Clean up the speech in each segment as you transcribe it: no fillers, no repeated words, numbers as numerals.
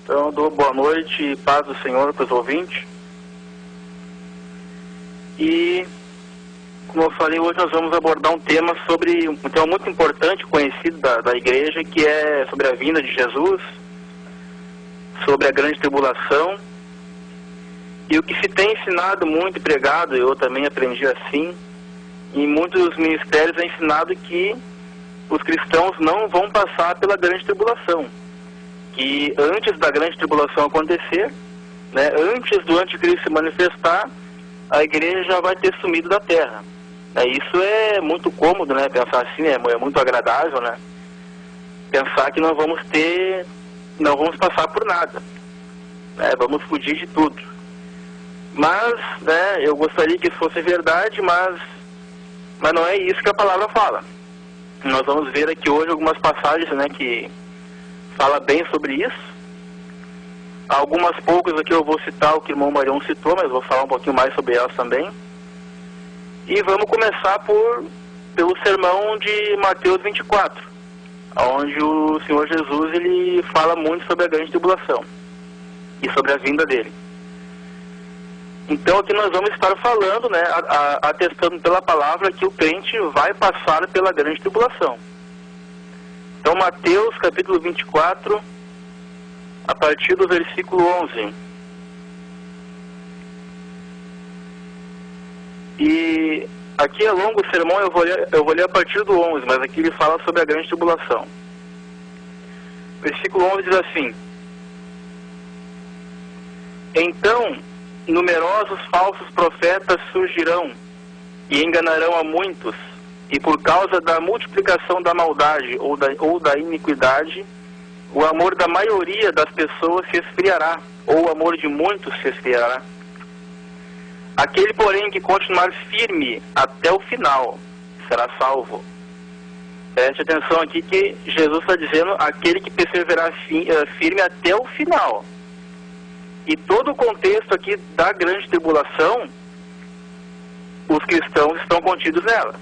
Então, dou boa noite e paz do Senhor para os ouvintes. E, como eu falei, hoje nós vamos abordar um tema muito importante, conhecido da igreja, que é sobre a vinda de Jesus, sobre a grande tribulação. E o que se tem ensinado muito e pregado, eu também aprendi assim, em muitos ministérios é ensinado que os cristãos não vão passar pela grande tribulação. Que antes da grande tribulação acontecer, né, antes do anticristo se manifestar, a igreja já vai ter sumido da terra. Isso é muito cômodo, né, pensar assim, é muito agradável, né, pensar que não vamos passar por nada, né, vamos fugir de tudo. Mas, né, eu gostaria que isso fosse verdade, mas não é isso que a palavra fala. Nós vamos ver aqui hoje algumas passagens, né, que fala bem sobre isso. Algumas poucas aqui eu vou citar o que o irmão Marião citou, mas vou falar um pouquinho mais sobre elas também. E vamos começar pelo sermão de Mateus 24, onde o Senhor Jesus ele fala muito sobre a grande tribulação e sobre a vinda dele. Então aqui nós vamos estar falando, né, atestando pela palavra que o crente vai passar pela grande tribulação. Então Mateus capítulo 24, a partir do versículo 11. E aqui é longo o sermão, eu vou ler a partir do 11, mas aqui ele fala sobre a grande tribulação. Versículo 11 diz assim: Então numerosos falsos profetas surgirão e enganarão a muitos, e por causa da multiplicação da maldade ou da iniquidade, o amor da maioria das pessoas se esfriará, ou o amor de muitos se esfriará. Aquele, porém, que continuar firme até o final, será salvo. Preste atenção aqui que Jesus está dizendo aquele que perseverar firme até o final. E todo o contexto aqui da grande tribulação, os cristãos estão contidos nela.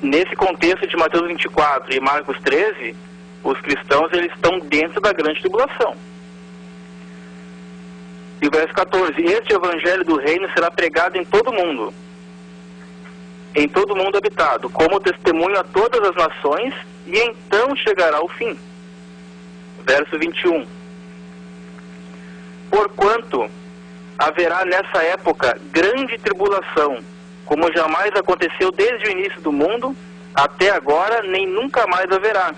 Nesse contexto de Mateus 24 e Marcos 13, os cristãos eles estão dentro da grande tribulação. E o verso 14: Este evangelho do reino será pregado em todo mundo habitado, como testemunho a todas as nações, e então chegará o fim. Verso 21: Porquanto haverá nessa época grande tribulação, como jamais aconteceu desde o início do mundo, até agora, nem nunca mais haverá.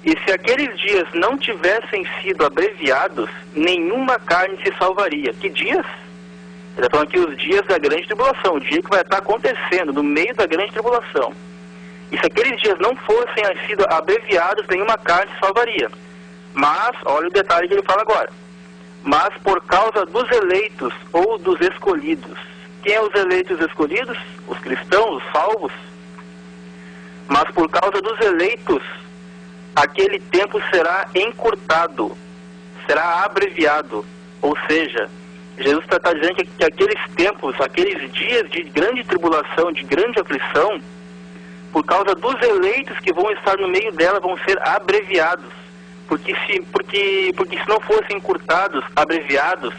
E se aqueles dias não tivessem sido abreviados, nenhuma carne se salvaria. Que dias? Ele está falando aqui os dias da grande tribulação, o dia que vai estar acontecendo, no meio da grande tribulação. E se aqueles dias não fossem sido abreviados, nenhuma carne se salvaria. Mas, olha o detalhe que ele fala agora: mas por causa dos eleitos ou dos escolhidos. Quem é os eleitos e os escolhidos? Os cristãos, os salvos. Mas por causa dos eleitos, aquele tempo será encurtado, será abreviado. Ou seja, Jesus está dizendo que aqueles tempos, aqueles dias de grande tribulação, de grande aflição, por causa dos eleitos que vão estar no meio dela, vão ser abreviados. Porque se não fossem encurtados, abreviados,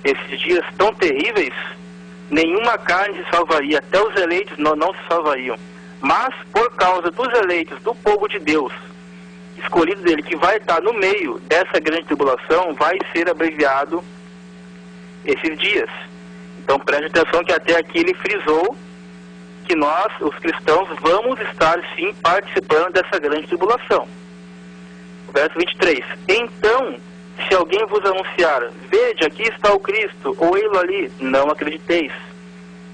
esses dias tão terríveis, nenhuma carne se salvaria, até os eleitos não se salvariam. Mas por causa dos eleitos, do povo de Deus, escolhido dele, que vai estar no meio dessa grande tribulação, vai ser abreviado esses dias. Então preste atenção que até aqui ele frisou que nós, os cristãos, vamos estar sim participando dessa grande tribulação. Verso 23: Então, se alguém vos anunciar, vede, aqui está o Cristo, ou ele ali, não acrediteis.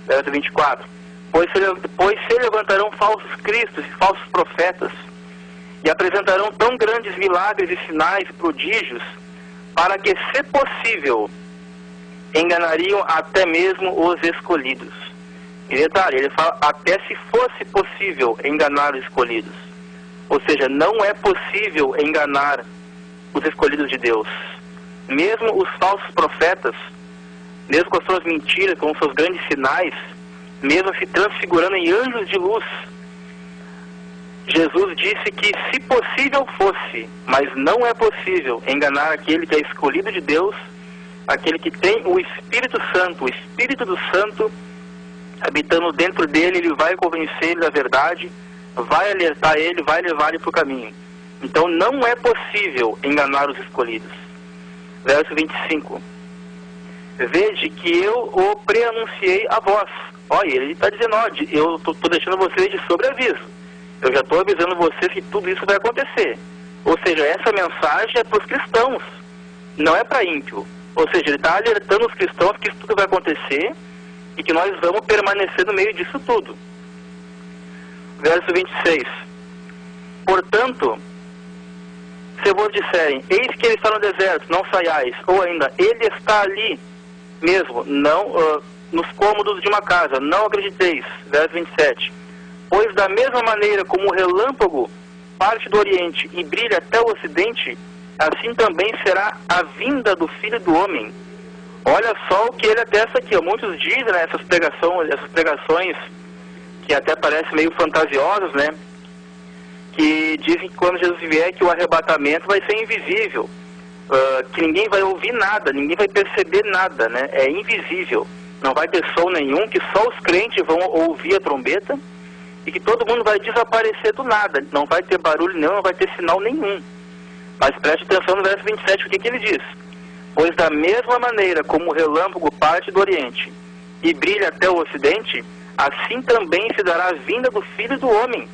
Verso 24: Pois se levantarão falsos cristos e falsos profetas, e apresentarão tão grandes milagres e sinais e prodígios, para que, se possível, enganariam até mesmo os escolhidos. E detalhe, ele fala, até se fosse possível enganar os escolhidos. Ou seja, não é possível enganar os escolhidos de Deus. Mesmo os falsos profetas, mesmo com as suas mentiras, com os seus grandes sinais, mesmo se transfigurando em anjos de luz, Jesus disse que se possível fosse, mas não é possível enganar aquele que é escolhido de Deus, aquele que tem o Espírito Santo. O Espírito do Santo habitando dentro dele, ele vai convencer ele da verdade, vai alertar ele, vai levar ele para o caminho. Então não é possível enganar os escolhidos. Verso 25. Vede que eu o preanunciei a vós. Olha, ele está dizendo, ó, eu estou deixando vocês de sobreaviso. Eu já estou avisando vocês que tudo isso vai acontecer. Ou seja, essa mensagem é para os cristãos, não é para ímpio. Ou seja, ele está alertando os cristãos que isso tudo vai acontecer e que nós vamos permanecer no meio disso tudo. Verso 26. Portanto, se vos disserem, eis que ele está no deserto, não saiais, ou ainda, ele está ali mesmo, não nos cômodos de uma casa, não acrediteis. Verso 27. Pois da mesma maneira como o relâmpago parte do Oriente e brilha até o Ocidente, assim também será a vinda do Filho do Homem. Olha só o que ele atesta aqui. Muitos dizem, né, essas pregações que até parecem meio fantasiosas, né, que dizem que quando Jesus vier que o arrebatamento vai ser invisível, que ninguém vai ouvir nada, ninguém vai perceber nada, né, é invisível, não vai ter som nenhum, que só os crentes vão ouvir a trombeta e que todo mundo vai desaparecer do nada, não vai ter barulho nenhum, não vai ter sinal nenhum. Mas preste atenção no verso 27, o que ele diz? Pois da mesma maneira como o relâmpago parte do Oriente e brilha até o Ocidente, assim também se dará a vinda do Filho do Homem.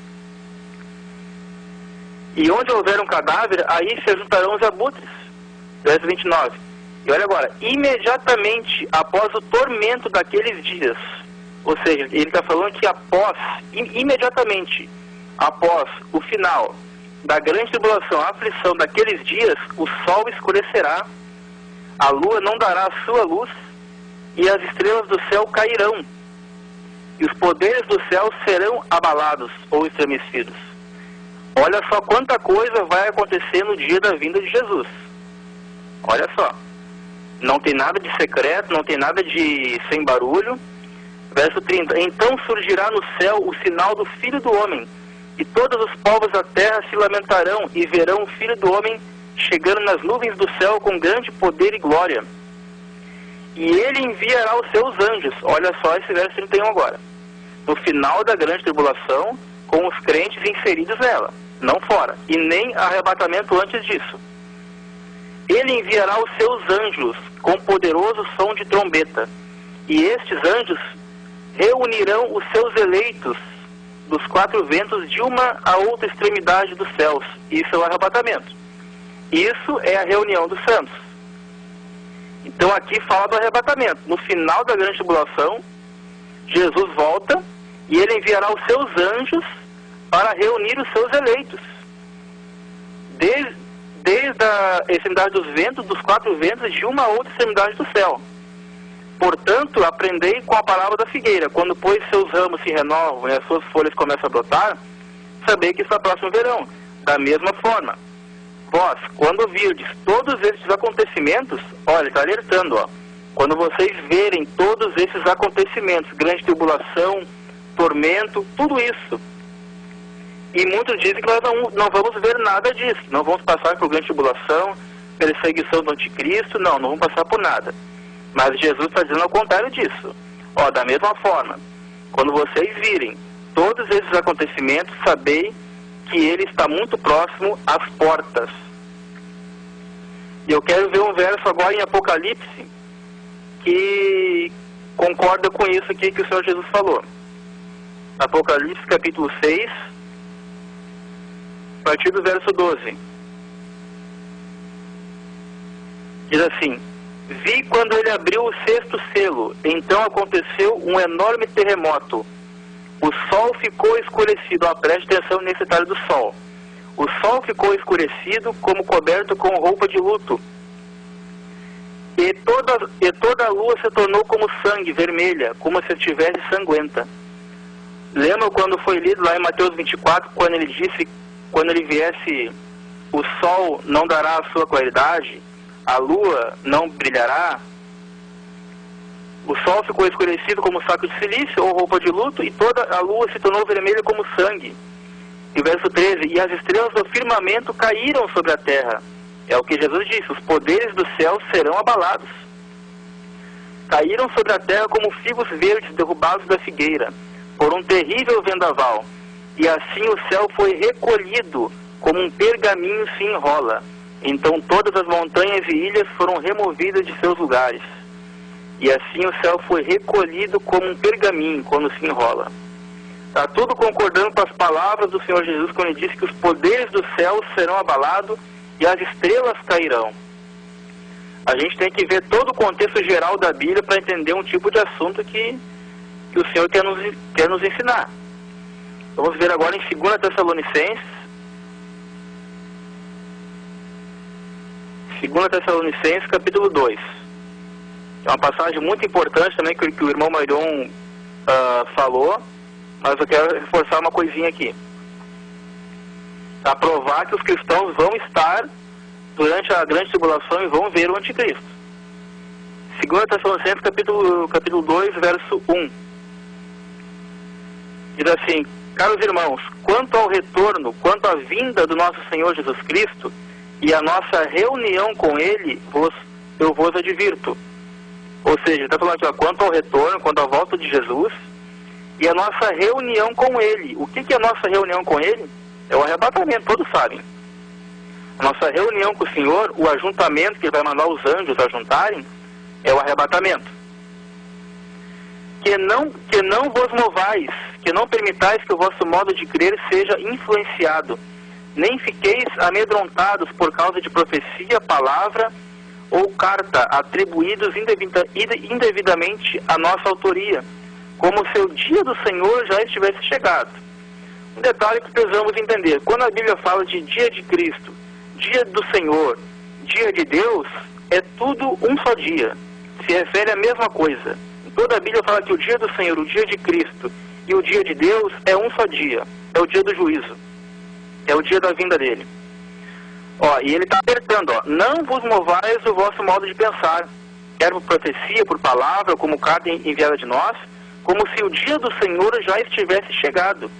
E onde houver um cadáver, aí se juntarão os abutres. Verso 29. E olha agora, imediatamente após o tormento daqueles dias, ou seja, ele está falando que imediatamente após o final da grande tribulação, a aflição daqueles dias, o sol escurecerá, a lua não dará a sua luz, e as estrelas do céu cairão, e os poderes do céu serão abalados ou estremecidos. Olha só quanta coisa vai acontecer no dia da vinda de Jesus. Olha só. Não tem nada de secreto, não tem nada de sem barulho. Verso 30. Então surgirá no céu o sinal do Filho do Homem, e todos os povos da terra se lamentarão e verão o Filho do Homem chegando nas nuvens do céu com grande poder e glória. E ele enviará os seus anjos. Olha só esse verso 31 agora. No final da grande tribulação, com os crentes inseridos nela, não fora, e nem arrebatamento antes disso. Ele enviará os seus anjos com poderoso som de trombeta, e estes anjos reunirão os seus eleitos dos quatro ventos de uma a outra extremidade dos céus. Isso é o arrebatamento. Isso é a reunião dos santos. Então aqui fala do arrebatamento. No final da grande tribulação, Jesus volta e ele enviará os seus anjos para reunir os seus eleitos. Desde a extremidade dos ventos, dos quatro ventos, de uma a outra extremidade do céu. Portanto, aprendei com a palavra da figueira. Quando, pois, seus ramos se renovam e as suas folhas começam a brotar, sabei que está próximo o verão. Da mesma forma, vós, quando virdes todos esses acontecimentos, olha, está alertando, ó. Quando vocês verem todos esses acontecimentos, grande tribulação, tormento, tudo isso. E muitos dizem que nós não vamos ver nada disso. Não vamos passar por grande tribulação, perseguição do anticristo, não vamos passar por nada. Mas Jesus está dizendo ao contrário disso. Ó, da mesma forma, quando vocês virem todos esses acontecimentos, sabei que ele está muito próximo às portas. E eu quero ver um verso agora em Apocalipse que concorda com isso aqui que o Senhor Jesus falou. Apocalipse capítulo 6, a partir do verso 12. Diz assim: vi quando ele abriu o sexto selo, então aconteceu um enorme terremoto. O sol ficou escurecido. Preste atenção nesse detalhe do sol. O sol ficou escurecido como coberto com roupa de luto. E toda a lua se tornou como sangue, vermelha, como se estivesse sanguenta. Lembra quando foi lido lá em Mateus 24, quando ele disse, quando ele viesse, o sol não dará a sua claridade, a lua não brilhará? O sol ficou escurecido como saco de silício ou roupa de luto, e toda a lua se tornou vermelha como sangue. E o verso 13, e as estrelas do firmamento caíram sobre a terra. É o que Jesus disse, os poderes do céu serão abalados. Caíram sobre a terra como figos verdes derrubados da figueira, por um terrível vendaval. E assim o céu foi recolhido, como um pergaminho se enrola. Então todas as montanhas e ilhas foram removidas de seus lugares. E assim o céu foi recolhido como um pergaminho, quando se enrola. Está tudo concordando com as palavras do Senhor Jesus, quando ele disse que os poderes do céu serão abalados e as estrelas cairão. A gente tem que ver todo o contexto geral da Bíblia para entender um tipo de assunto que o Senhor quer nos ensinar. Vamos ver agora em 2 Tessalonicenses. 2 Tessalonicenses, capítulo 2. É uma passagem muito importante também que o irmão Mairion falou, mas eu quero reforçar uma coisinha aqui. Para provar que os cristãos vão estar durante a grande tribulação e vão ver o anticristo. 2 Tessalonicenses, capítulo 2, verso 1. Diz assim: caros irmãos, quanto ao retorno, quanto à vinda do nosso Senhor Jesus Cristo e a nossa reunião com Ele, eu vos advirto. Ou seja, está falando aqui, ó, quanto ao retorno, quanto à volta de Jesus e a nossa reunião com Ele. O que é a nossa reunião com Ele? É o arrebatamento, todos sabem. A nossa reunião com o Senhor, o ajuntamento que Ele vai mandar os anjos ajuntarem, é o arrebatamento. Que não vos movais, que não permitais que o vosso modo de crer seja influenciado, nem fiqueis amedrontados por causa de profecia, palavra ou carta atribuídos indevidamente à nossa autoria, como se o dia do Senhor já estivesse chegado. Um detalhe que precisamos entender: quando a Bíblia fala de dia de Cristo, dia do Senhor, dia de Deus, é tudo um só dia, se refere à mesma coisa. Toda a Bíblia fala que o dia do Senhor, o dia de Cristo e o dia de Deus é um só dia, é o dia do juízo, é o dia da vinda dele. Ó, e ele está alertando, ó, não vos movais o vosso modo de pensar, quer por profecia, por palavra, como carta enviada de nós, como se o dia do Senhor já estivesse chegado.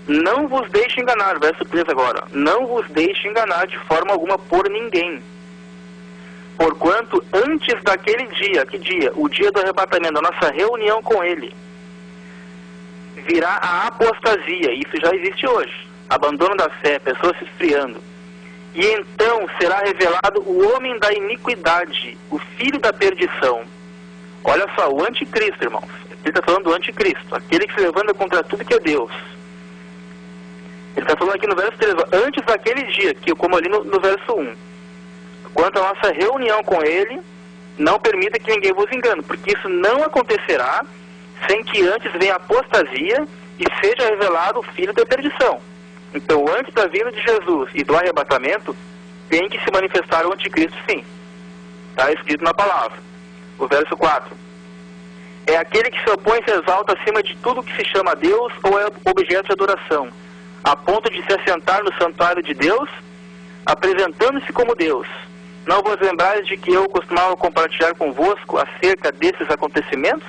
Não vos deixe enganar, verso 3 agora, não vos deixe enganar de forma alguma por ninguém. Porquanto antes daquele dia, que dia? O dia do arrebatamento, da nossa reunião com Ele, virá a apostasia, isso já existe hoje, abandono da fé, pessoas se esfriando. E então será revelado o homem da iniquidade, o filho da perdição. Olha só, o anticristo, irmãos. Ele está falando do anticristo, aquele que se levanta contra tudo que é Deus. Ele está falando aqui no verso 3, antes daquele dia, que como ali no verso 1. Quanto à nossa reunião com Ele, não permita que ninguém vos engane, porque isso não acontecerá sem que antes venha a apostasia e seja revelado o filho da perdição. Então, antes da vinda de Jesus e do arrebatamento, tem que se manifestar o anticristo, sim. Está escrito na palavra. O verso 4. É aquele que se opõe e se exalta acima de tudo que se chama Deus ou é objeto de adoração, a ponto de se assentar no santuário de Deus, apresentando-se como Deus. Não vos lembrais de que eu costumava compartilhar convosco acerca desses acontecimentos?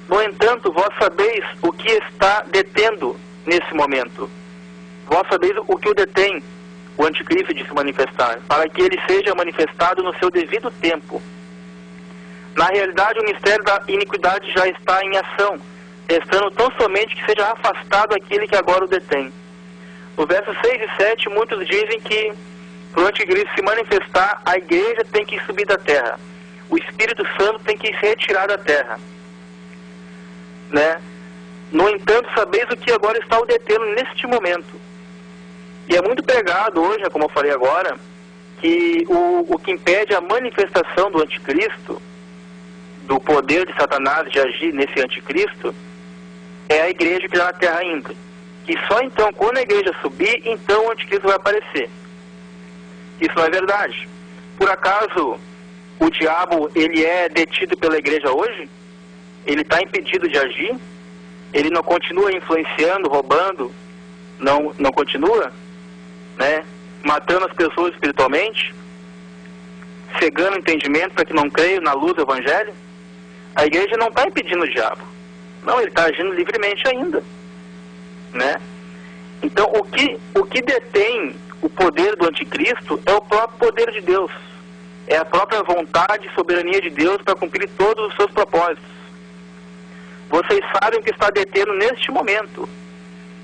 No entanto, vós sabeis o que está detendo nesse momento. Vós sabeis o que o detém, o anticristo, de se manifestar, para que ele seja manifestado no seu devido tempo. Na realidade, o mistério da iniquidade já está em ação, restando tão somente que seja afastado aquele que agora o detém. No versos 6 e 7, muitos dizem que para o anticristo se manifestar, a igreja tem que subir da terra. O Espírito Santo tem que se retirar da terra. Né? No entanto, sabeis o que agora está o detendo neste momento. E é muito pregado hoje, como eu falei agora, que o que impede a manifestação do anticristo, do poder de Satanás de agir nesse anticristo, é a igreja que está na terra ainda. E só então, quando a igreja subir, então o anticristo vai aparecer. Isso não é verdade. Por acaso o diabo ele é detido pela igreja hoje? Ele está impedido de agir? Ele não continua influenciando, roubando? Não continua? Né? Matando as pessoas espiritualmente? Cegando o entendimento para que não creiam na luz do Evangelho? A igreja não está impedindo o diabo. Não, ele está agindo livremente ainda. Né? Então, o que detém o poder do anticristo é o próprio poder de Deus. É a própria vontade e soberania de Deus para cumprir todos os seus propósitos. Vocês sabem o que está detendo neste momento.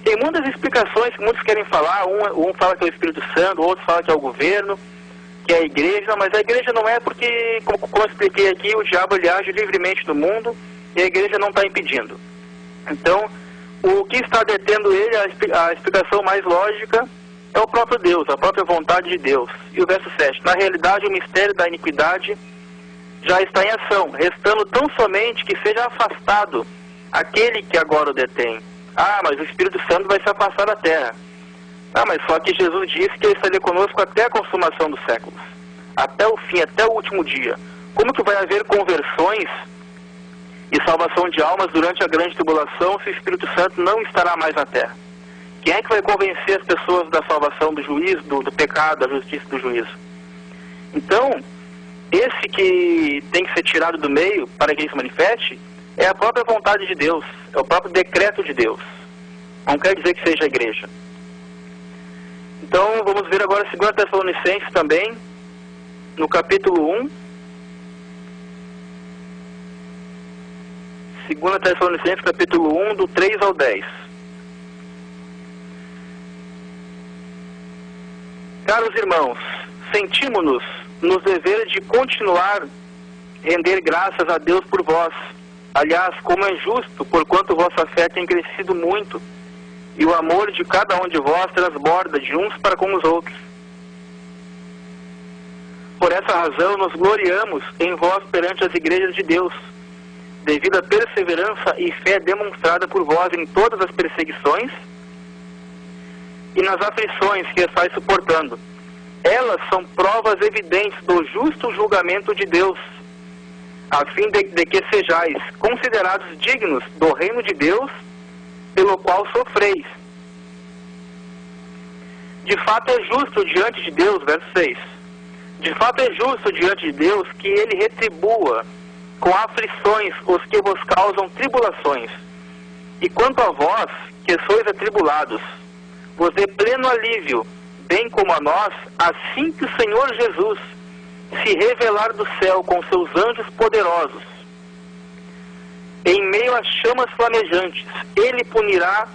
Tem muitas explicações que muitos querem falar. Um fala que é o Espírito Santo, outro fala que é o governo, que é a igreja. Não, mas a igreja não é porque, como eu expliquei aqui, o diabo ele age livremente no mundo e a igreja não está impedindo. Então, o que está detendo ele, a explicação mais lógica, é o próprio Deus, a própria vontade de Deus. E o verso 7. Na realidade, o mistério da iniquidade já está em ação, restando tão somente que seja afastado aquele que agora o detém. Ah, mas o Espírito Santo vai se afastar da terra. Ah, mas só que Jesus disse que ele estaria conosco até a consumação dos séculos. Até o fim, até o último dia. Como que vai haver conversões e salvação de almas durante a grande tribulação se o Espírito Santo não estará mais na terra? Quem é que vai convencer as pessoas da salvação, do juízo, do pecado, da justiça e do juízo? Então, esse que tem que ser tirado do meio para que ele se manifeste é a própria vontade de Deus, é o próprio decreto de Deus. Não quer dizer que seja a igreja. Então, vamos ver agora 2 Tessalonicenses também, no capítulo 1. 2 Tessalonicenses, capítulo 1, do 3 ao 10. Caros irmãos, sentimos-nos nos deveres de continuar render graças a Deus por vós. Aliás, como é justo, porquanto vossa fé tem crescido muito, e o amor de cada um de vós transborda de uns para com os outros. Por essa razão, nos gloriamos em vós perante as igrejas de Deus, devido à perseverança e fé demonstrada por vós em todas as perseguições e nas aflições que estáis suportando. Elas são provas evidentes do justo julgamento de Deus, a fim de que sejais considerados dignos do reino de Deus, pelo qual sofreis. De fato é justo diante de Deus, verso 6, de fato é justo diante de Deus que ele retribua com aflições os que vos causam tribulações. E quanto a vós, que sois atribulados, vos dê pleno alívio, bem como a nós, assim que o Senhor Jesus se revelar do céu com seus anjos poderosos. Em meio às chamas flamejantes, ele punirá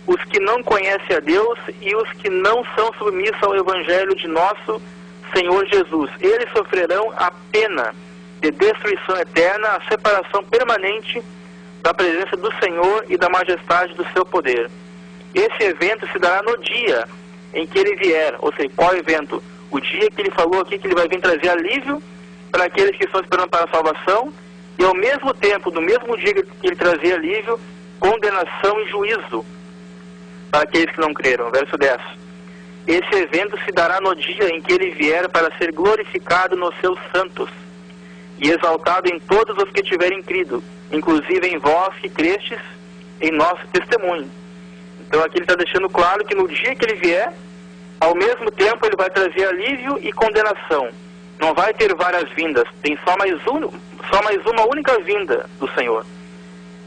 os que não conhecem a Deus e os que não são submissos ao Evangelho de nosso Senhor Jesus. Eles sofrerão a pena de destruição eterna, a separação permanente da presença do Senhor e da majestade do seu poder. Esse evento se dará no dia em que ele vier, ou seja, qual evento? O dia que ele falou aqui que ele vai vir trazer alívio para aqueles que estão esperando para a salvação, e ao mesmo tempo, no mesmo dia que ele trazia alívio, condenação e juízo para aqueles que não creram. Verso 10. Esse evento se dará no dia em que ele vier para ser glorificado nos seus santos e exaltado em todos os que tiverem crido, inclusive em vós que crestes em nosso testemunho. Então aqui ele está deixando claro que no dia que ele vier, ao mesmo tempo ele vai trazer alívio e condenação. Não vai ter várias vindas, tem só mais uma única vinda do Senhor.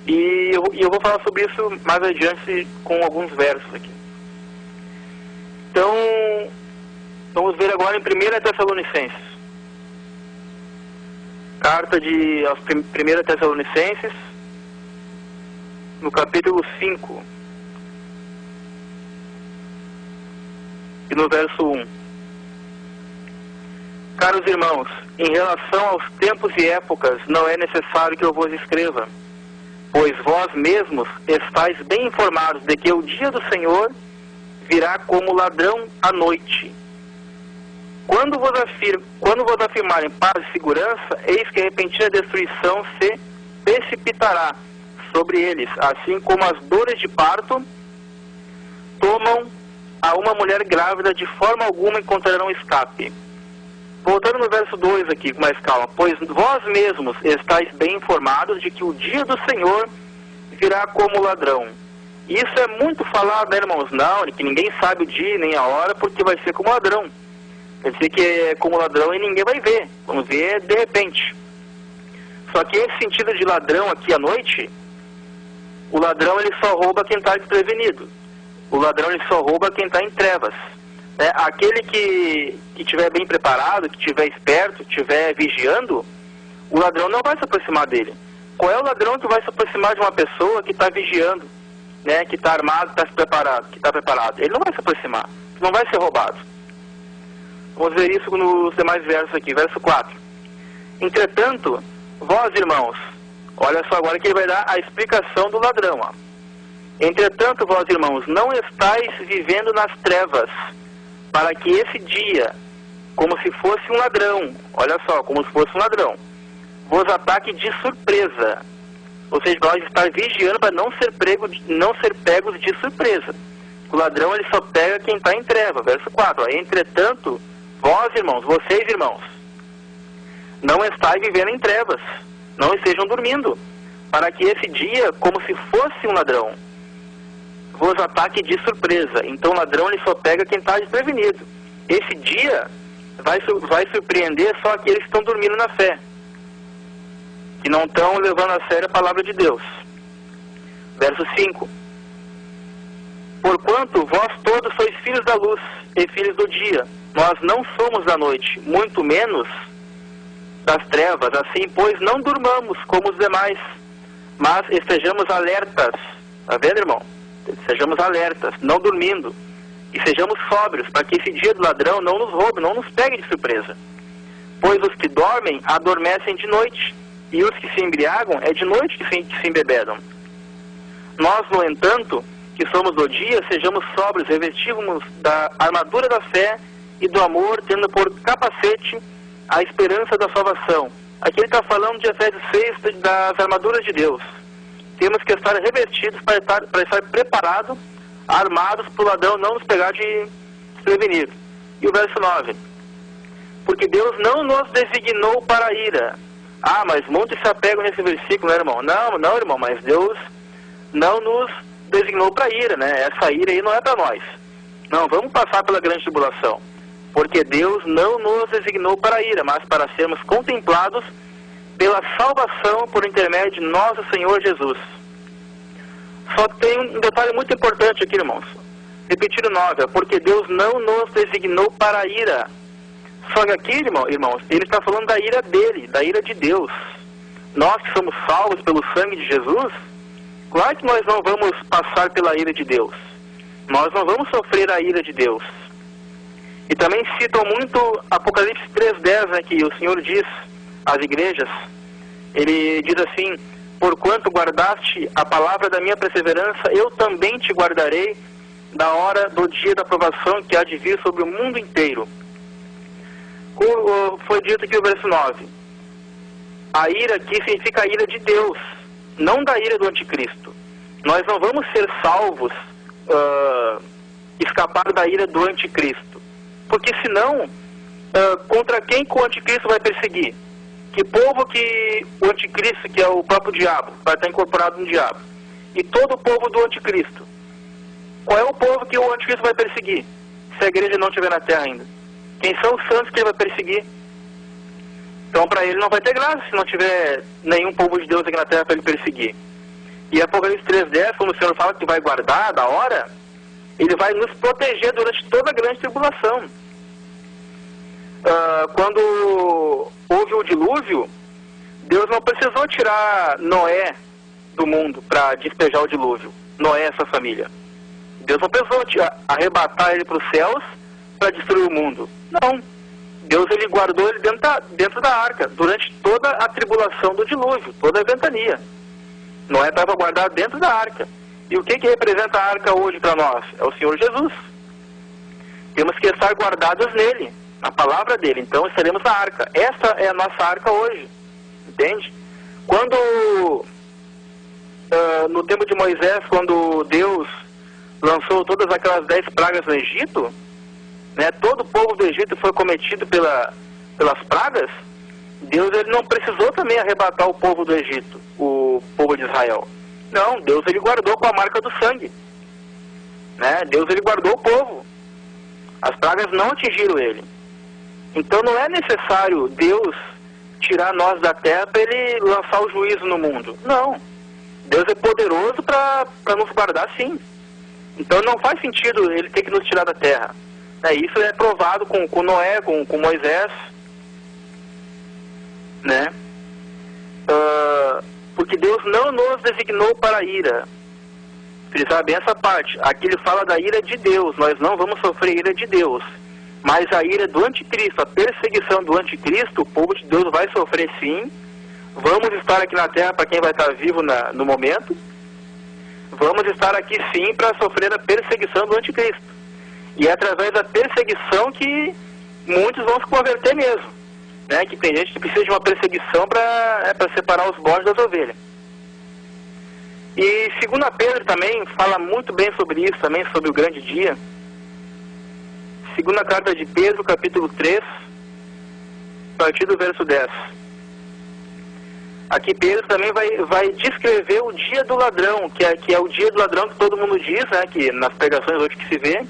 E eu vou falar sobre isso mais adiante com alguns versos aqui. Então, vamos ver agora em 1 Tessalonicenses. Carta aos 1 Tessalonicenses, no capítulo 5. E no verso 1. Caros irmãos, em relação aos tempos e épocas, não é necessário que eu vos escreva, pois vós mesmos estáis bem informados de que o dia do Senhor virá como ladrão à noite. Quando vos afirmarem paz e segurança, eis que a repentina destruição se precipitará sobre eles, assim como as dores de parto tomam a uma mulher grávida, de forma alguma encontrarão escape. Voltando no verso 2 aqui, com mais calma. Pois vós mesmos estáis bem informados de que o dia do Senhor virá como ladrão. Isso é muito falado, né, irmãos? Não, que ninguém sabe o dia nem a hora, porque vai ser como ladrão. Quer dizer que é como ladrão e ninguém vai ver. Vamos ver de repente. Só que esse sentido de ladrão aqui à noite, o ladrão ele só rouba quem está desprevenido. O ladrão ele só rouba quem está em trevas. Aquele que estiver bem preparado, que estiver esperto, que estiver vigiando, o ladrão não vai se aproximar dele. Qual é o ladrão que vai se aproximar de uma pessoa que está vigiando, né, que está armado, que está preparado? Ele não vai se aproximar, não vai ser roubado. Vamos ver isso nos demais versos aqui. Verso 4. Entretanto, vós, irmãos, olha só agora que ele vai dar a explicação do ladrão. Ó. Entretanto, vós, irmãos, não estáis vivendo nas trevas, para que esse dia, como se fosse um ladrão, olha só, como se fosse um ladrão, vos ataque de surpresa. Ou seja, nós estar vigiando para não ser pegos de surpresa. O ladrão ele só pega quem está em treva. Verso 4. Ó. Entretanto, vós, irmãos, vocês, irmãos, não estáis vivendo em trevas, não estejam dormindo, para que esse dia, como se fosse um ladrão, vos ataque de surpresa. Então o ladrão ele só pega quem está desprevenido. Esse dia vai surpreender só aqueles que estão dormindo na fé, que não estão levando a sério a palavra de Deus. Verso 5. Porquanto vós todos sois filhos da luz e filhos do dia, nós não somos da noite, muito menos das trevas. Assim, pois, não durmamos como os demais, mas estejamos alertas. Está vendo, irmão? Sejamos alertas, não dormindo, e sejamos sóbrios, para que esse dia do ladrão não nos roube, não nos pegue de surpresa. Pois os que dormem adormecem de noite, e os que se embriagam é de noite que se embebedam. Nós, no entanto, que somos do dia, sejamos sóbrios, revestimos da armadura da fé e do amor, tendo por capacete a esperança da salvação. Aqui ele está falando de Efésios 6, das armaduras de Deus. Temos que estar revestidos para estar preparados, armados, para o ladrão não nos pegar de desprevenido. E o verso 9. Porque Deus não nos designou para a ira. Ah, mas muitos se apegam nesse versículo, né, irmão? Não, irmão, mas Deus não nos designou para a ira, né? Essa ira aí não é para nós. Não, vamos passar pela grande tribulação. Porque Deus não nos designou para a ira, mas para sermos contemplados pela salvação por intermédio de nosso Senhor Jesus. Só tem um detalhe muito importante aqui, irmãos. Repetir o 9, porque Deus não nos designou para a ira. Só que aqui, irmãos, ele está falando da ira dele, da ira de Deus. Nós que somos salvos pelo sangue de Jesus, claro que nós não vamos passar pela ira de Deus. Nós não vamos sofrer a ira de Deus. E também citam muito Apocalipse 3:10, né, que o Senhor diz às igrejas, ele diz assim: porquanto guardaste a palavra da minha perseverança, eu também te guardarei da hora do dia da provação que há de vir sobre o mundo inteiro. Foi dito aqui o verso 9. A ira aqui significa a ira de Deus, não da ira do anticristo. Nós não vamos ser salvos, escapar da ira do anticristo. Porque senão, contra quem que o anticristo vai perseguir? Que povo que o anticristo, que é o próprio diabo, vai estar incorporado no diabo? E todo o povo do anticristo. Qual é o povo que o anticristo vai perseguir, se a igreja não estiver na terra ainda? Quem são os santos que ele vai perseguir? Então para ele não vai ter graça se não tiver nenhum povo de Deus aqui na terra para ele perseguir. E Apocalipse 3:10, como o Senhor fala que vai guardar da hora, ele vai nos proteger durante toda a grande tribulação. Quando houve o dilúvio, Deus não precisou tirar Noé do mundo para despejar o dilúvio. Noé e essa família. Deus não precisou arrebatar ele para os céus para destruir o mundo. Não. Deus ele guardou ele dentro da arca durante toda a tribulação do dilúvio, toda a ventania. Noé estava guardado dentro da arca. E o que representa a arca hoje para nós? É o Senhor Jesus. Temos que estar guardados nele, na palavra dele. Então estaremos na arca. Essa é a nossa arca hoje. Entende? Quando, no tempo de Moisés, quando Deus lançou todas aquelas 10 pragas no Egito, né, todo o povo do Egito foi cometido pelas pragas, Deus ele não precisou também arrebatar o povo do Egito, o povo de Israel. Não, Deus ele guardou com a marca do sangue. Né? Deus ele guardou o povo. As pragas não atingiram ele. Então não é necessário Deus tirar nós da terra para ele lançar o juízo no mundo. Não. Deus é poderoso para nos guardar sim. Então não faz sentido ele ter que nos tirar da terra. Isso é provado com Noé, com Moisés, né? Porque Deus não nos designou para a ira. Frisar bem essa parte. Aqui ele fala da ira de Deus. Nós não vamos sofrer ira de Deus. Mas a ira do anticristo, a perseguição do anticristo, o povo de Deus vai sofrer sim. Vamos estar aqui na terra para quem vai estar vivo no momento. Vamos estar aqui sim para sofrer a perseguição do anticristo. E é através da perseguição que muitos vão se converter mesmo. Né? Que tem gente que precisa de uma perseguição para separar os bodes das ovelhas. E 2 Pedro também fala muito bem sobre isso, também sobre o grande dia. Segunda carta de Pedro, capítulo 3, a partir do verso 10. Aqui Pedro também vai descrever o dia do ladrão, que é o dia do ladrão que todo mundo diz, né, que nas pregações hoje que se vê,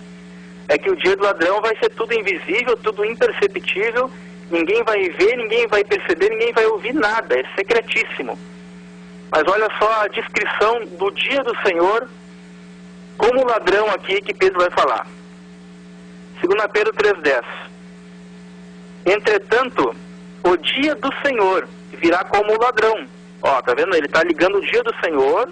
é que o dia do ladrão vai ser tudo invisível, tudo imperceptível, ninguém vai ver, ninguém vai perceber, ninguém vai ouvir nada, é secretíssimo. Mas olha só a descrição do dia do Senhor como ladrão aqui que Pedro vai falar. 2 Pedro 3,10. Entretanto, o dia do Senhor virá como ladrão. Ó, tá vendo? Ele está ligando o dia do Senhor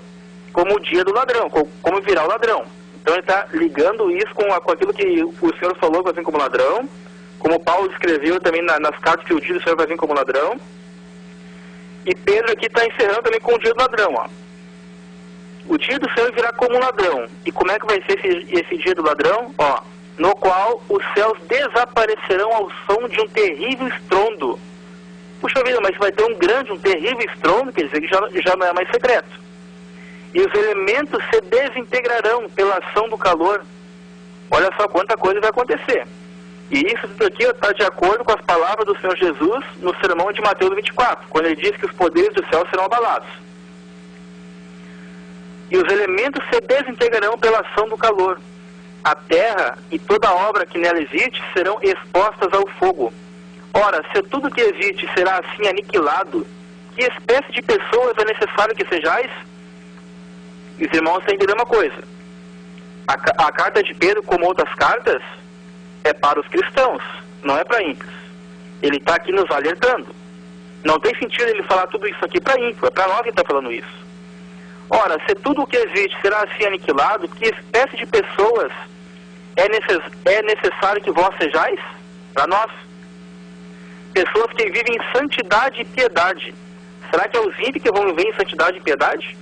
como o dia do ladrão, como virá o ladrão. Então ele está ligando isso com aquilo que o Senhor falou que vai vir como ladrão, como Paulo escreveu também nas cartas que o dia do Senhor vai vir como ladrão. E Pedro aqui está encerrando também com o dia do ladrão, ó. O dia do Senhor virá como ladrão. E como é que vai ser esse dia do ladrão? Ó, no qual os céus desaparecerão ao som de um terrível estrondo. Puxa vida, mas vai ter um terrível estrondo, quer dizer que já não é mais secreto. E os elementos se desintegrarão pela ação do calor. Olha só quanta coisa vai acontecer. E isso tudo aqui está de acordo com as palavras do Senhor Jesus no sermão de Mateus 24, quando ele diz que os poderes do céu serão abalados. E os elementos se desintegrarão pela ação do calor. A terra e toda a obra que nela existe serão expostas ao fogo. Ora, se tudo que existe será assim aniquilado, que espécie de pessoas é necessário que sejais? E os irmãos têm que entender uma coisa. A carta de Pedro, como outras cartas, é para os cristãos, não é para ímpios. Ele está aqui nos alertando. Não tem sentido ele falar tudo isso aqui para ímpio, é para nós que está falando isso. Ora, se tudo o que existe será assim aniquilado, que espécie de pessoas é necessário que vós sejais? Para nós. Pessoas que vivem em santidade e piedade. Será que é os ímpios que vão viver em santidade e piedade?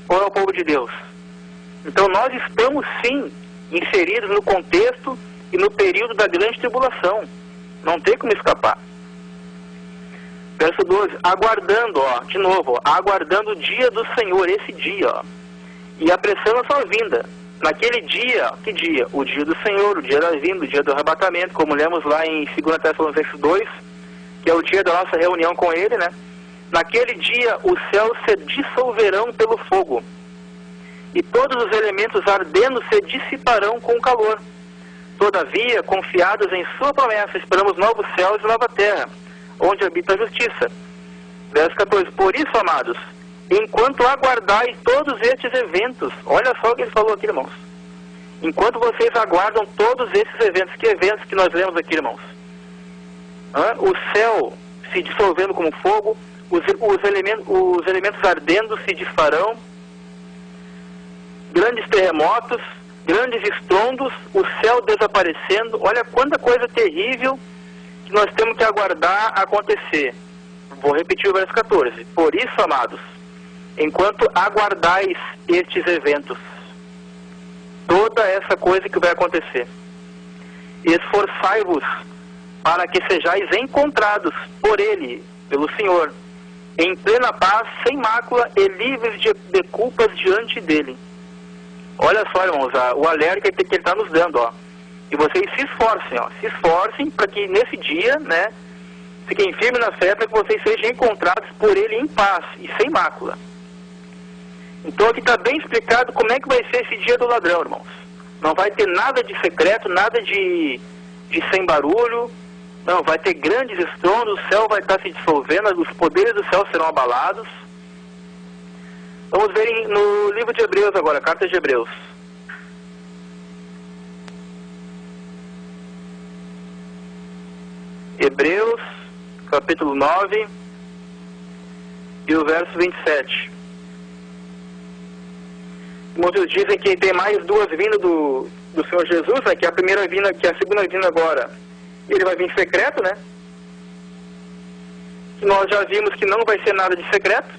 Ou é o povo de Deus? Então nós estamos sim inseridos no contexto e no período da grande tribulação. Não tem como escapar. Verso 12, aguardando, ó, de novo, ó, aguardando o dia do Senhor, esse dia, ó, e apressando a sua vinda. Naquele dia, que dia? O dia do Senhor, o dia da vinda, o dia do arrebatamento, como lemos lá em 2 Tessalonicenses 2, que é o dia da nossa reunião com Ele, né? Naquele dia, os céus se dissolverão pelo fogo, e todos os elementos ardendo se dissiparão com o calor. Todavia, confiados em sua promessa, esperamos novos céus e nova terra, onde habita a justiça. Verso 14. Por isso, amados, enquanto aguardais todos estes eventos, olha só o que ele falou aqui, irmãos. Enquanto vocês aguardam todos esses eventos, que eventos que nós lemos aqui, irmãos? O céu se dissolvendo como fogo, os elementos ardendo se disparão, grandes terremotos, grandes estrondos, o céu desaparecendo. Olha quanta coisa terrível que nós temos que aguardar acontecer. Vou repetir o verso 14. Por isso, amados, enquanto aguardais estes eventos, toda essa coisa que vai acontecer, esforçai-vos para que sejais encontrados por Ele, pelo Senhor, em plena paz, sem mácula e livres de culpas diante dEle. Olha só, irmãos, o alerta que ele está nos dando, ó. E vocês se esforcem, ó. Se esforcem para que nesse dia, né, fiquem firmes na fé, para que vocês sejam encontrados por Ele em paz e sem mácula. Então aqui está bem explicado como é que vai ser esse dia do ladrão, irmãos. Não vai ter nada de secreto, nada de sem barulho. Não, vai ter grandes estrondos, o céu vai estar se dissolvendo, os poderes do céu serão abalados. Vamos ver no livro de Hebreus agora, carta de Hebreus. Hebreus, capítulo 9, e o verso 27. Muitos dizem que tem mais duas vindas do Senhor Jesus, né? Que a primeira vinda, que a segunda vinda agora, ele vai vir secreto, né? Nós já vimos que não vai ser nada de secreto,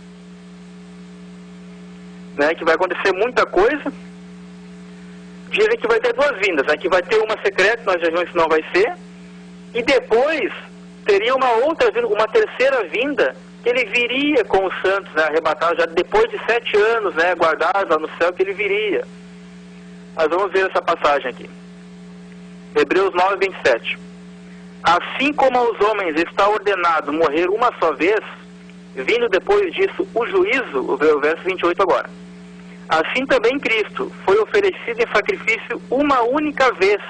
né? Que vai acontecer muita coisa. Dizem que vai ter duas vindas, né? Que vai ter uma secreta, nós já vimos que não vai ser, e depois teria uma outra vinda, uma terceira vinda, que ele viria com os santos, né, arrebatados, já depois de 7 anos, né, guardados lá no céu, que ele viria. Nós vamos ver essa passagem aqui. Hebreus 9, 27. Assim como aos homens está ordenado morrer uma só vez, vindo depois disso o juízo, o verso 28 agora. Assim também Cristo foi oferecido em sacrifício uma única vez,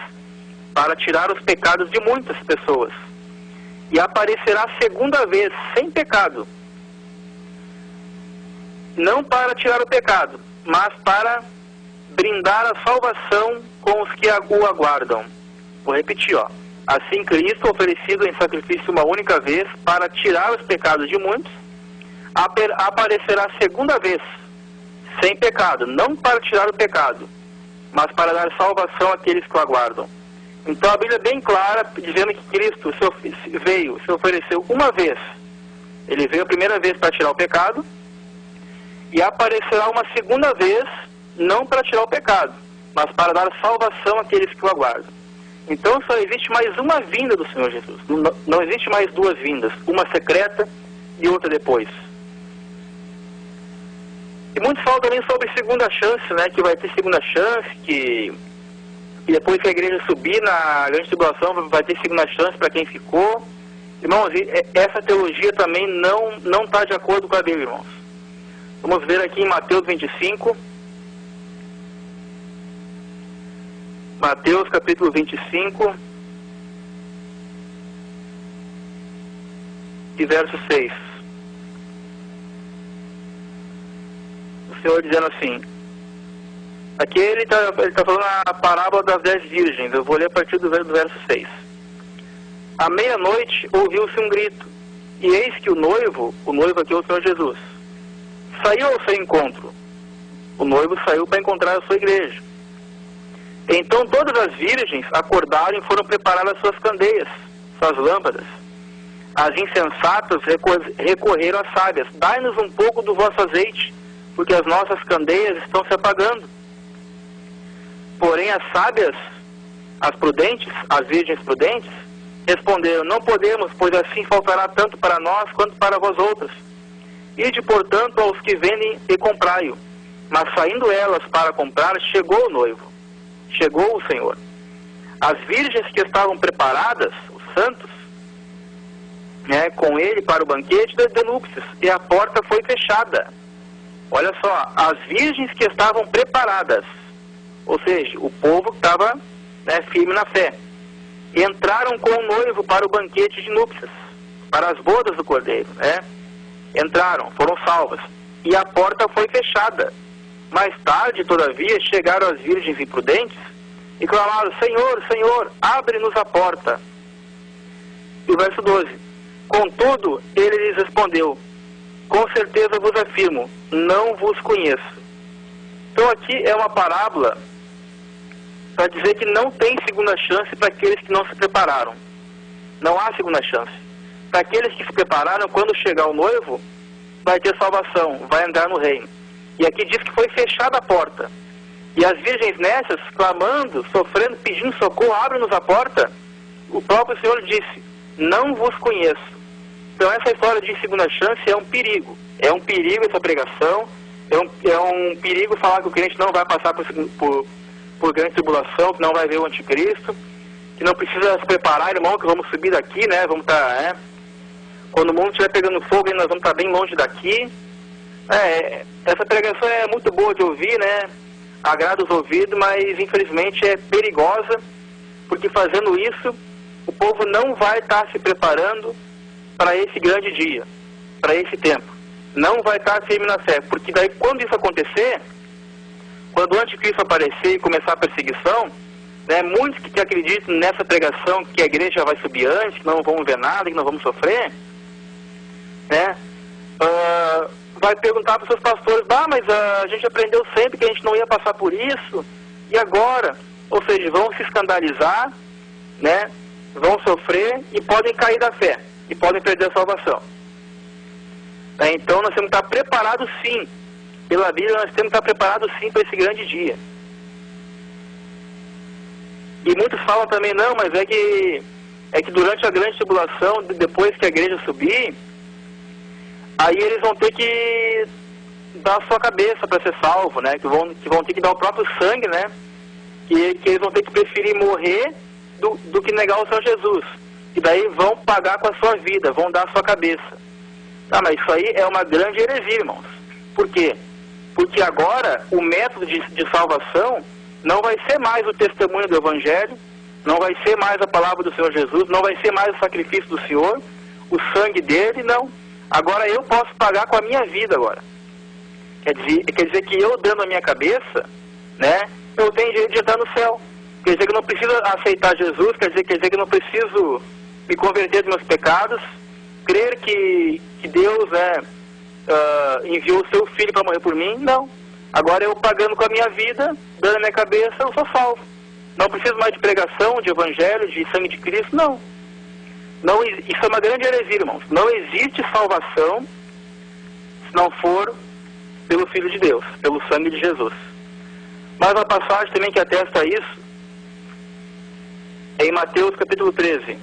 para tirar os pecados de muitas pessoas. E aparecerá segunda vez, sem pecado. Não para tirar o pecado, mas para brindar a salvação com os que o aguardam. Vou repetir, ó. Assim Cristo, oferecido em sacrifício uma única vez, para tirar os pecados de muitos, aparecerá segunda vez, sem pecado. Não para tirar o pecado, mas para dar salvação àqueles que o aguardam. Então a Bíblia é bem clara, dizendo que Cristo se ofereceu uma vez. Ele veio a primeira vez para tirar o pecado, e aparecerá uma segunda vez, não para tirar o pecado, mas para dar salvação àqueles que o aguardam. Então só existe mais uma vinda do Senhor Jesus. Não existe mais duas vindas, uma secreta e outra depois. E muitos falam também sobre segunda chance, né? Que vai ter segunda chance, que depois que a igreja subir na grande tribulação vai ter segunda chance para quem ficou. Irmãos, essa teologia também não está de acordo com a Bíblia, irmãos. Vamos ver aqui em Mateus 25. Mateus capítulo 25 e verso 6. O Senhor dizendo assim, aqui ele está falando a parábola das 10 virgens. Eu vou ler a partir do verso 6. À meia-noite ouviu-se um grito, e eis que o noivo aqui é o Senhor Jesus, saiu ao seu encontro. O noivo saiu para encontrar a sua igreja. Então todas as virgens acordaram e foram preparar as suas candeias, suas lâmpadas. As insensatas recorreram às sábias. Dai-nos um pouco do vosso azeite, porque as nossas candeias estão se apagando. Porém as sábias, as prudentes, as virgens prudentes, responderam, não podemos, pois assim faltará tanto para nós quanto para vós outras. Ide, portanto, aos que vendem e comprai-o. Mas saindo elas para comprar, chegou o noivo. Chegou o Senhor. As virgens que estavam preparadas, os santos, né, com ele para o banquete de núpcias, e a porta foi fechada. Olha só, as virgens que estavam preparadas, ou seja, o povo que estava, né, firme na fé, entraram com o noivo para o banquete de núpcias, para as bodas do Cordeiro, né? Entraram, foram salvas, e a porta foi fechada. Mais tarde, todavia, chegaram as virgens imprudentes e clamaram, Senhor, Senhor, abre-nos a porta. E o verso 12, contudo, ele lhes respondeu, com certeza vos afirmo, não vos conheço. Então aqui é uma parábola para dizer que não tem segunda chance para aqueles que não se prepararam. Não há segunda chance. Para aqueles que se prepararam, quando chegar o noivo, vai ter salvação, vai entrar no reino. E aqui diz que foi fechada a porta. E as virgens nessas, clamando, sofrendo, pedindo socorro, abre-nos a porta. O próprio Senhor disse, não vos conheço. Então essa história de segunda chance é um perigo. É um perigo essa pregação. É um perigo falar que o crente não vai passar por grande tribulação, que não vai ver o anticristo, que não precisa se preparar, irmão, que vamos subir daqui, né? Vamos estar, né? Quando o mundo estiver pegando fogo, nós vamos estar bem longe daqui. Essa pregação é muito boa de ouvir, né? Agrada os ouvidos, mas infelizmente é perigosa, porque fazendo isso, o povo não vai estar se preparando para esse grande dia, para esse tempo. Não vai estar firme na fé, porque daí quando isso acontecer, quando o anticristo aparecer e começar a perseguição, né? Muitos que acreditam nessa pregação que a igreja vai subir antes, que não vamos ver nada, que não vamos sofrer, né? Vai perguntar para os seus pastores, mas a gente aprendeu sempre que a gente não ia passar por isso, e agora? Ou seja, vão se escandalizar, né? Vão sofrer e podem cair da fé, e podem perder a salvação. Então nós temos que estar preparados sim, pela Bíblia nós temos que estar preparados sim para esse grande dia. E muitos falam também, não, mas é que durante a grande tribulação, depois que a igreja subir, aí eles vão ter que dar a sua cabeça para ser salvo, né? Que vão ter que dar o próprio sangue, né? Que eles vão ter que preferir morrer do que negar o Senhor Jesus. E daí vão pagar com a sua vida, vão dar a sua cabeça. Mas isso aí é uma grande heresia, irmãos. Por quê? Porque agora o método de salvação não vai ser mais o testemunho do Evangelho, não vai ser mais a palavra do Senhor Jesus, não vai ser mais o sacrifício do Senhor, o sangue dele, não. Agora eu posso pagar com a minha vida agora. Quer dizer que eu dando a minha cabeça, né, eu tenho direito de entrar no céu. Quer dizer que eu não preciso aceitar Jesus, quer dizer que eu não preciso me converter dos meus pecados, crer que Deus enviou o seu Filho para morrer por mim, não. Agora eu pagando com a minha vida, dando a minha cabeça, eu sou salvo. Não preciso mais de pregação, de evangelho, de sangue de Cristo, não. Isso é uma grande heresia, irmãos. Não existe salvação se não for pelo Filho de Deus, pelo sangue de Jesus. Mas uma passagem também que atesta isso é em Mateus capítulo 13.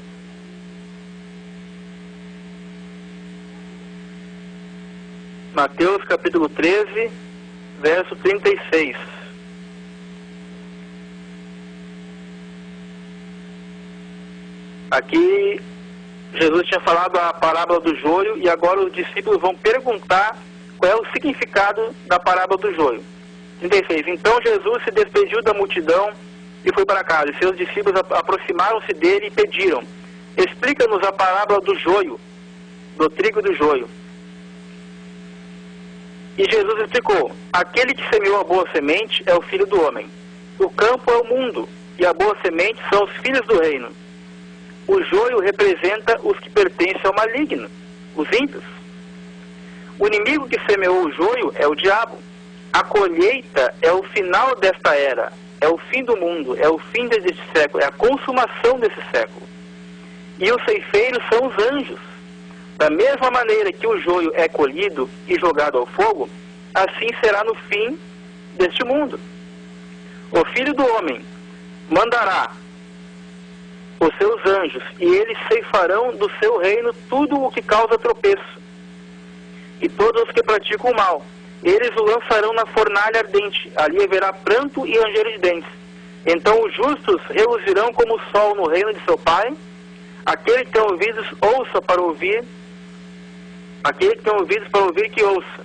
Mateus capítulo 13, verso 36. Aqui Jesus tinha falado a parábola do joio e agora os discípulos vão perguntar qual é o significado da parábola do joio. 36. Então Jesus se despediu da multidão e foi para casa. E seus discípulos aproximaram-se dele e pediram: explica-nos a parábola do joio, do trigo e do joio. E Jesus explicou: aquele que semeou a boa semente é o Filho do Homem. O campo é o mundo, e a boa semente são os filhos do reino. O joio representa os que pertencem ao maligno, os ímpios. O inimigo que semeou o joio é o diabo. A colheita é o final desta era, é o fim do mundo, é o fim deste século, é a consumação desse século. E os ceifeiros são os anjos. Da mesma maneira que o joio é colhido e jogado ao fogo, assim será no fim deste mundo. O Filho do Homem mandará os seus anjos, e eles ceifarão do seu reino tudo o que causa tropeço, e todos os que praticam o mal. Eles o lançarão na fornalha ardente, ali haverá pranto e ranger de dentes. Então os justos reluzirão como o sol no reino de seu Pai. Aquele que tem ouvidos, ouça para ouvir. Aquele que tem ouvidos para ouvir, que ouça.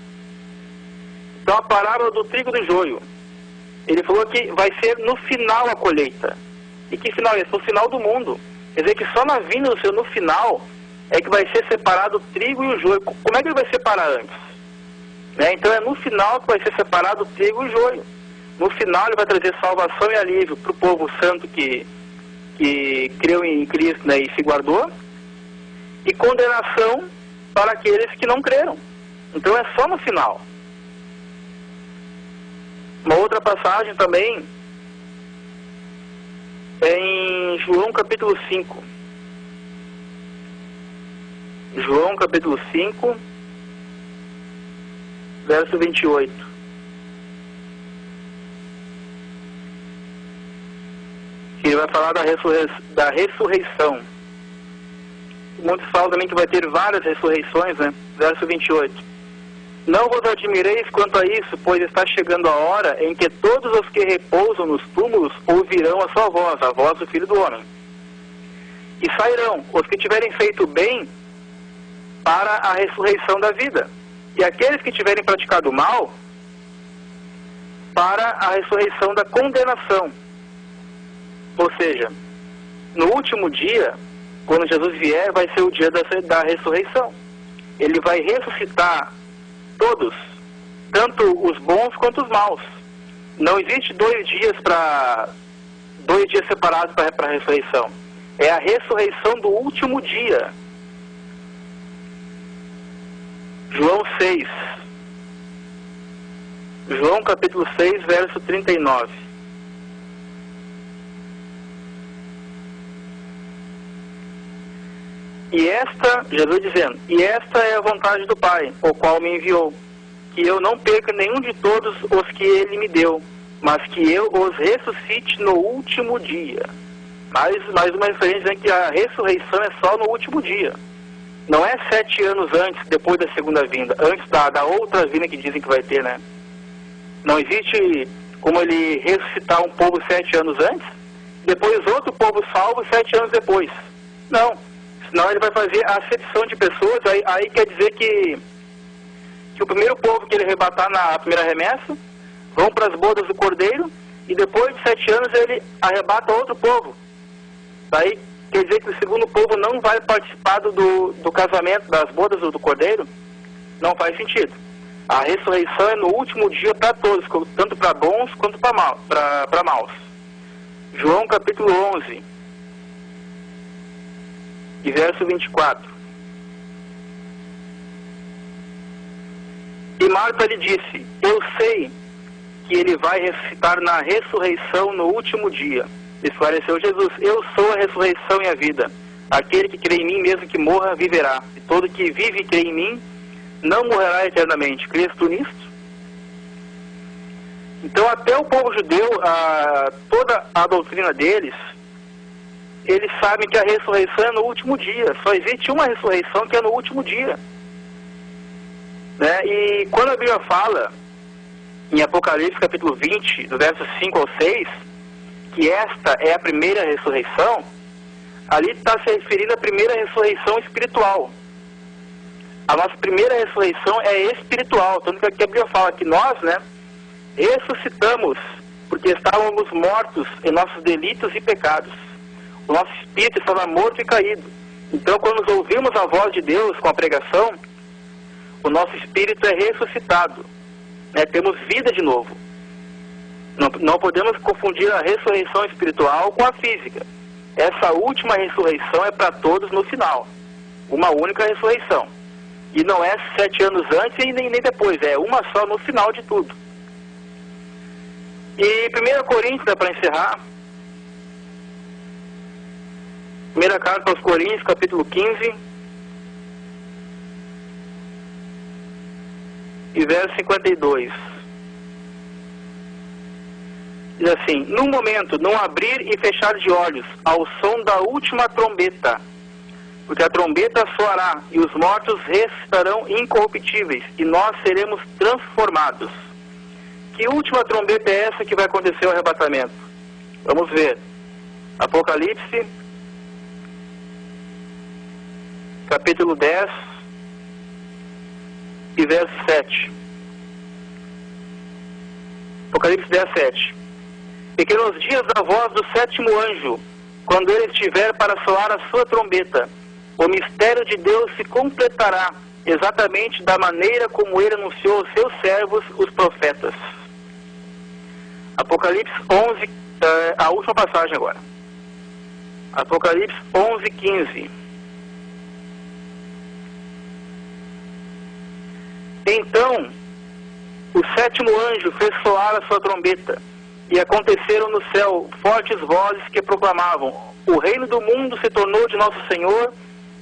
Então a parábola do trigo e do joio, ele falou que vai ser no final a colheita. E que final é esse? No final do mundo. Quer dizer que só na vinda do Senhor, no final, é que vai ser separado o trigo e o joio. Como é que ele vai separar antes? Né? Então é no final que vai ser separado o trigo e o joio. No final ele vai trazer salvação e alívio para o povo santo que creu em Cristo, né, e se guardou, e condenação para aqueles que não creram. Então é só no final. Uma outra passagem também é em João capítulo 5. João capítulo 5, verso 28. Que ele vai falar da ressurreição. Muitos falam também que vai ter várias ressurreições, né? Verso 28. Não vos admireis quanto a isso, pois está chegando a hora em que todos os que repousam nos túmulos ouvirão a sua voz, a voz do Filho do Homem. E sairão os que tiverem feito bem para a ressurreição da vida, e aqueles que tiverem praticado mal para a ressurreição da condenação. Ou seja, no último dia, quando Jesus vier, vai ser o dia da ressurreição. Ele vai ressuscitar todos, tanto os bons quanto os maus. Não existe 2 dias para 2 dias separados para a ressurreição. É a ressurreição do último dia. João 6. João capítulo 6, verso 39. Jesus dizendo, e esta é a vontade do Pai, o qual me enviou, que eu não perca nenhum de todos os que ele me deu, mas que eu os ressuscite no último dia. Mais uma referência dizendo que a ressurreição é só no último dia. Não é 7 anos antes, depois da segunda vinda, antes da outra vinda que dizem que vai ter, né? Não existe como ele ressuscitar um povo 7 anos antes, depois outro povo salvo 7 anos depois. Não. Senão ele vai fazer a acepção de pessoas, aí quer dizer que o primeiro povo que ele arrebatar na primeira remessa vão para as bodas do Cordeiro, e depois de 7 anos ele arrebata outro povo. Daí quer dizer que o segundo povo não vai participar do casamento, das bodas do Cordeiro? Não faz sentido. A ressurreição é no último dia para todos, tanto para bons quanto para maus. João capítulo 11, e verso 24. E Marta lhe disse, eu sei que ele vai ressuscitar na ressurreição no último dia. Esclareceu Jesus, eu sou a ressurreição e a vida. Aquele que crê em mim, mesmo que morra, viverá. E todo que vive e crê em mim, não morrerá eternamente. Crês tu nisto? Então até o povo judeu, toda a doutrina deles, eles sabem que a ressurreição é no último dia. Só existe uma ressurreição que é no último dia. Né? E quando a Bíblia fala, em Apocalipse capítulo 20, do verso 5 ao 6, que esta é a primeira ressurreição, ali está se referindo à primeira ressurreição espiritual. A nossa primeira ressurreição é espiritual, tanto que aqui a Bíblia fala que nós, né, ressuscitamos, porque estávamos mortos em nossos delitos e pecados. O nosso espírito estava morto e caído. Então, quando nos ouvimos a voz de Deus com a pregação, o nosso espírito é ressuscitado. Né? Temos vida de novo. Não podemos confundir a ressurreição espiritual com a física. Essa última ressurreição é para todos no final. Uma única ressurreição. E não é 7 anos antes e nem depois. É uma só no final de tudo. E 1 Coríntios, para encerrar, 1ª carta aos Coríntios, capítulo 15, e verso 52. Diz assim, num momento, num abrir e fechar de olhos, ao som da última trombeta, porque a trombeta soará, e os mortos ressuscitarão incorruptíveis, e nós seremos transformados. Que última trombeta é essa que vai acontecer o arrebatamento? Vamos ver. Apocalipse, capítulo 10, e verso 7. Apocalipse 10, 7. E que nos dias da voz do 7º anjo, quando ele estiver para soar a sua trombeta, o mistério de Deus se completará, exatamente da maneira como ele anunciou aos seus servos, os profetas. Apocalipse 11, a última passagem agora. Apocalipse 11, 15. Então, o 7º anjo fez soar a sua trombeta, e aconteceram no céu fortes vozes que proclamavam, o reino do mundo se tornou de nosso Senhor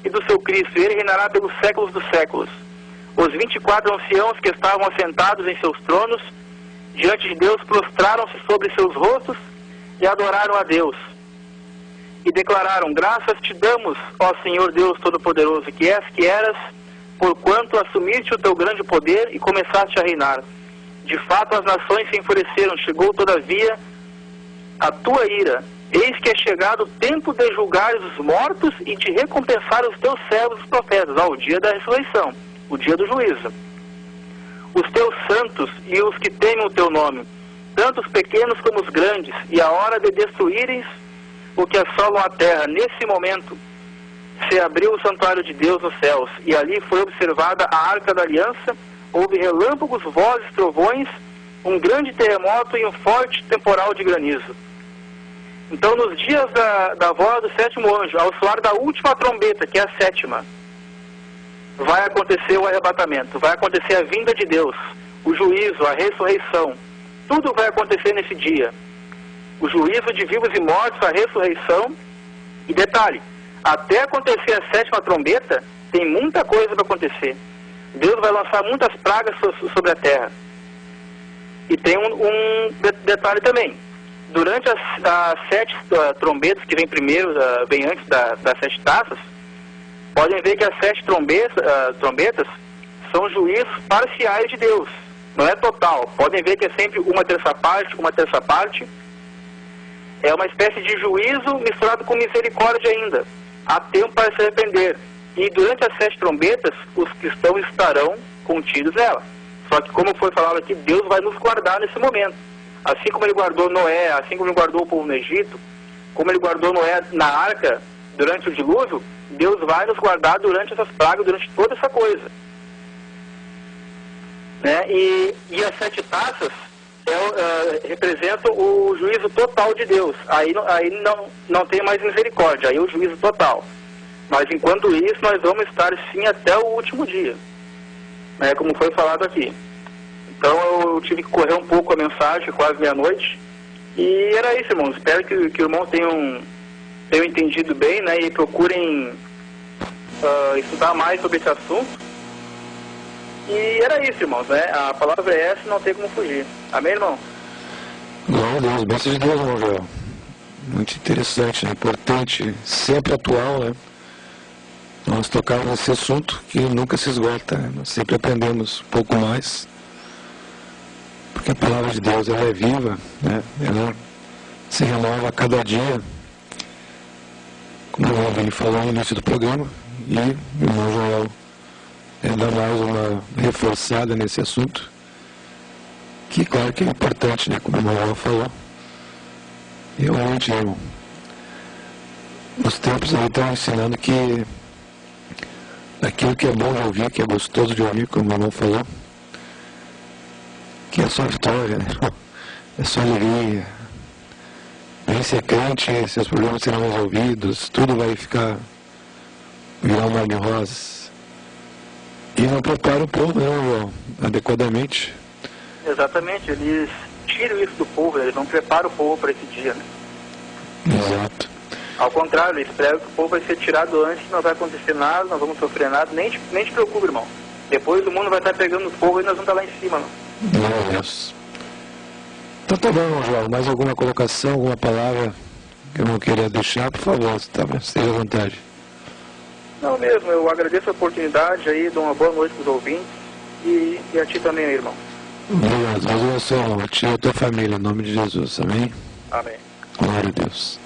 e do seu Cristo, e ele reinará pelos séculos dos séculos. Os 24 anciãos que estavam assentados em seus tronos, diante de Deus, prostraram-se sobre seus rostos e adoraram a Deus. E declararam, graças te damos, ó Senhor Deus Todo-Poderoso, que és, que eras, porquanto assumiste o teu grande poder e começaste a reinar. De fato as nações se enfureceram, chegou todavia a tua ira. Eis que é chegado o tempo de julgares os mortos e de recompensar os teus servos, os profetas, ao dia da ressurreição, o dia do juízo. Os teus santos e os que temem o teu nome, tanto os pequenos como os grandes, e a hora de destruíres o que assolam a terra. Nesse momento se abriu o santuário de Deus nos céus, e ali foi observada a arca da aliança. Houve relâmpagos, vozes, trovões, um grande terremoto e um forte temporal de granizo. Então, nos dias da voz do sétimo anjo, ao soar da última trombeta, que é a sétima, vai acontecer o arrebatamento, vai acontecer a vinda de Deus, o juízo, a ressurreição. Tudo vai acontecer nesse dia. O juízo de vivos e mortos, a ressurreição. E detalhe, até acontecer a sétima trombeta, tem muita coisa para acontecer. Deus vai lançar muitas pragas sobre a terra. E tem um detalhe também. Durante as 7 trombetas que vem primeiro, vem antes das 7 taças, podem ver que as 7 trombetas são juízos parciais de Deus. Não é total. Podem ver que é sempre uma terça parte. É uma espécie de juízo misturado com misericórdia ainda. Há tempo para se arrepender. E durante as 7 trombetas, os cristãos estarão contidos nela. Só que, como foi falado aqui, Deus vai nos guardar nesse momento. Assim como Ele guardou Noé, assim como Ele guardou o povo no Egito, como Ele guardou Noé na arca durante o dilúvio, Deus vai nos guardar durante essas pragas, durante toda essa coisa. Né? E as 7 taças representam o juízo total de Deus. Aí não tem mais misericórdia, aí é o juízo total. Mas enquanto isso, nós vamos estar sim até o último dia, né, como foi falado aqui. Então eu tive que correr um pouco a mensagem, quase meia-noite. E era isso, irmãos. Espero que o irmão tenham entendido bem, né, e procurem estudar mais sobre esse assunto. E era isso, irmãos, né? A palavra é essa, não tem como fugir. Amém, irmão? Glória a Deus, bênção de Deus, irmão Joel. Muito interessante, né? Importante, sempre atual, né? Nós tocamos nesse assunto que nunca se esgota, né? Nós sempre aprendemos um pouco mais, porque a palavra de Deus ela é viva, né? Ela se renova a cada dia, como o irmão falou no início do programa, e o irmão Joel dá mais uma reforçada nesse assunto, que claro que é importante, né? Como o irmão Joel falou. E realmente, irmão, os tempos aí estão ensinando que aquilo que é bom de ouvir, que é gostoso de ouvir, como o irmão falou, que é só vitória, né? É só alegria. Vem ser crente, seus problemas serão resolvidos, tudo vai virar um mar de rosas. E não prepara o povo, né, irmão, adequadamente. Exatamente, eles tiram isso do povo, eles não preparam o povo para esse dia, né? Exato. Ao contrário, eles pregam que o povo vai ser tirado antes, não vai acontecer nada, não vamos sofrer nada, nem te preocupe, irmão. Depois o mundo vai estar pegando o povo e nós vamos estar lá em cima, não. Meu Deus. Então tá bom, irmão João. Mais alguma colocação, alguma palavra que eu não queria deixar? Por favor, esteja à vontade. Não mesmo, eu agradeço a oportunidade aí, dou uma boa noite para os ouvintes e a ti também, irmão. Obrigado. Deus abençoe, irmão. A ti e a tua família, em nome de Jesus. Amém? Amém. Glória a Deus.